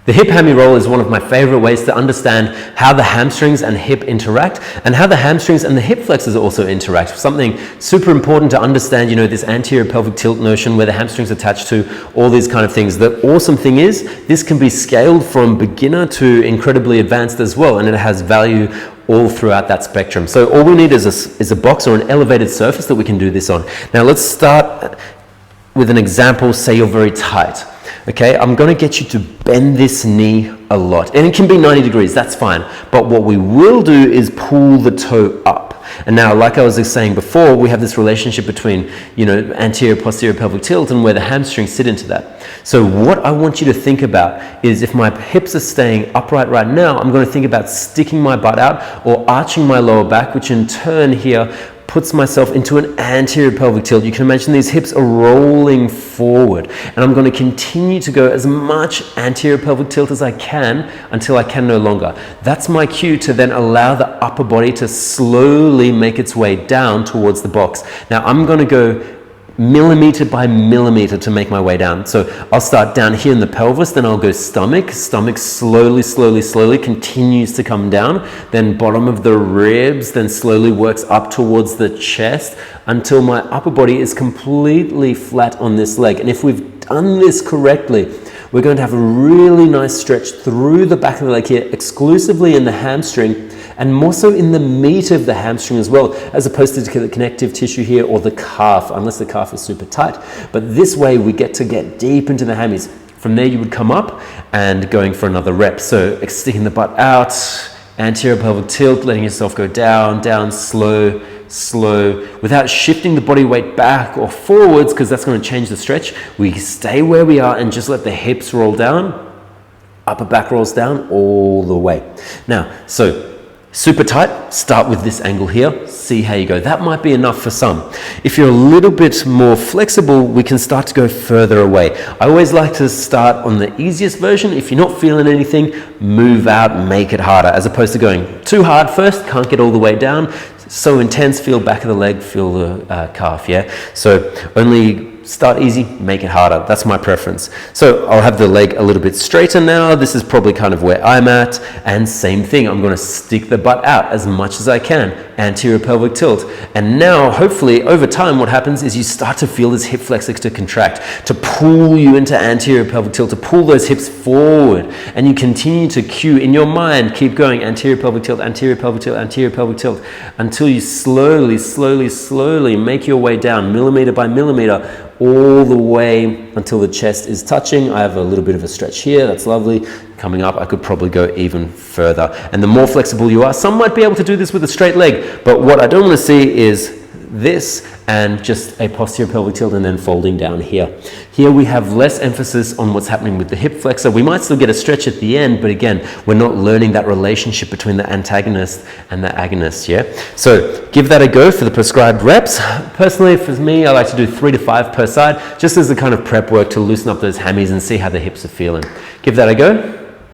The hip hammy roll is one of my favorite ways to understand how the hamstrings and hip interact and how the hamstrings and the hip flexors also interact. Something super important to understand, you know, this anterior pelvic tilt notion where the hamstrings attached to all these kind of things. The awesome thing is this can be scaled from beginner to incredibly advanced as well, and it has value all throughout that spectrum. So all we need is a box or an elevated surface that we can do this on. Now let's start with an example. Say you're very tight. Okay, I'm going to get you to bend this knee a lot, and it can be 90 degrees, that's fine, but what we will do is pull the toe up. And now, like I was saying before, we have this relationship between, you know, anterior posterior pelvic tilt and where the hamstrings sit into that. So what I want you to think about is, if my hips are staying upright right now, I'm going to think about sticking my butt out or arching my lower back, which in turn here puts myself into an anterior pelvic tilt. You can imagine these hips are rolling forward, and I'm going to continue to go as much anterior pelvic tilt as I can until I can no longer. That's my cue to then allow the upper body to slowly make its way down towards the box. Now I'm going to go millimeter by millimeter to make my way down. So I'll start down here in the pelvis, then I'll go stomach slowly continues to come down, then bottom of the ribs, then slowly works up towards the chest until my upper body is completely flat on this leg. And if we've done this correctly, we're going to have a really nice stretch through the back of the leg here, exclusively in the hamstring, and more so in the meat of the hamstring as well, as opposed to the connective tissue here or the calf, unless the calf is super tight. But this way we get to get deep into the hammies. From there you would come up and going for another rep. So sticking the butt out, anterior pelvic tilt, letting yourself go down, down, slow, without shifting the body weight back or forwards, because that's going to change the stretch. We stay where we are and just let the hips roll down, upper back rolls down all the way. Now, so super tight, start with this angle here, see how you go. That might be enough for some. If you're a little bit more flexible, we can start to go further away. I always like to start on the easiest version. If you're not feeling anything, move out, make it harder, as opposed to going too hard first, can't get all the way down, so intense, feel back of the leg, feel the calf, yeah? So only start easy, make it harder. That's my preference. So I'll have the leg a little bit straighter now. This is probably kind of where I'm at. And same thing, I'm going to stick the butt out as much as I can. Anterior pelvic tilt. And now, hopefully, over time, what happens is you start to feel this hip flexor to contract, to pull you into anterior pelvic tilt, to pull those hips forward. And you continue to cue in your mind, keep going, anterior pelvic tilt, anterior pelvic tilt, anterior pelvic tilt, until you slowly make your way down, millimeter by millimeter, all the way until the chest is touching. I have a little bit of a stretch here, that's lovely. Coming up, I could probably go even further. And the more flexible you are, some might be able to do this with a straight leg, but what I don't want to see is this and just a posterior pelvic tilt and then folding down here. Here we have less emphasis on what's happening with the hip flexor. We might still get a stretch at the end, but again, we're not learning that relationship between the antagonist and the agonist, yeah? So give that a go for the prescribed reps. Personally, for me, I like to do 3 to 5 per side, just as a kind of prep work to loosen up those hammies and see how the hips are feeling. Give that a go.